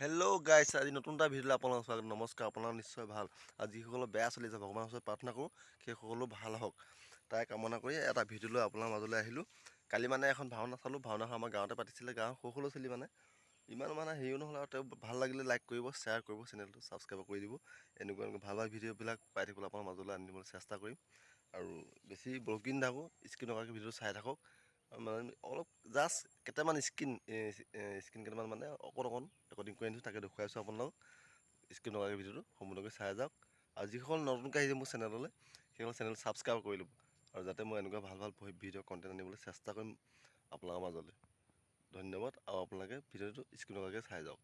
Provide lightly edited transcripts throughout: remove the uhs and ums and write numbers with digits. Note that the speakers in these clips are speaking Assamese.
হেল্ল' গাইছ, আজি নতুন এটা ভিডিঅ'লৈ আপোনালোকক স্বাগতম। নমস্কাৰ। আপোনালোক নিশ্চয় ভাল। আজি যিসকলৰ বেয়া চলি আছে ভগৱানৰ ওচৰত প্ৰাৰ্থনা কৰোঁ সেই সকলো ভাল হওক, তাই কামনা কৰি এটা ভিডিঅ' লৈ আপোনাৰ মাজলৈ আহিলোঁ। কালি মানে এখন ভাওনা চালোঁ। ভাওনাখন আমাৰ গাঁৱতে পাতিছিলে। গাঁৱৰ সৰু সৰু ল'ৰা-ছোৱালী মানে ইমান হেৰিও নহ'লে, আৰু তেওঁ ভাল লাগিলে লাইক কৰিব, শ্বেয়াৰ কৰিব, চেনেলটো ছাবস্ক্ৰাইব কৰি দিব। এনেকুৱা ভাল ভাল ভিডিঅ'বিলাক পাই থাকিবলৈ আপোনাৰ মাজলৈ আনি দিবলৈ চেষ্টা কৰিম। আৰু বেছি ব্লগিং নাথাকোঁ, স্ক্ৰীণৰ ভিডিঅ'টো চাই থাকক। মানে অলপ জাষ্ট কেইটামান স্ক্ৰীণ কেইটামান মানে অকণ ৰেকৰ্ডিং কৰি আনিছোঁ, তাকে দেখুৱাইছোঁ আপোনালোকক। স্ক্ৰীণ নকৰাকৈ ভিডিঅ'টো সম্পূৰ্ণকৈ চাই যাওক। আৰু যিসকল নতুনকৈ আহিছে মোৰ চেনেললৈ, সেইসকল চেনেল ছাবস্ক্ৰাইব কৰি ল'ব, আৰু যাতে মই এনেকুৱা ভাল ভাল ভিডিঅ' কণ্টেণ্ট আনিবলৈ চেষ্টা কৰিম আপোনালোকৰ মাজলৈ। ধন্যবাদ। আৰু আপোনালোকে ভিডিঅ'টো স্ক্ৰীণ নকৰাকৈ চাই যাওক।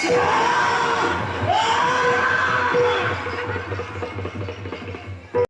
Yeah!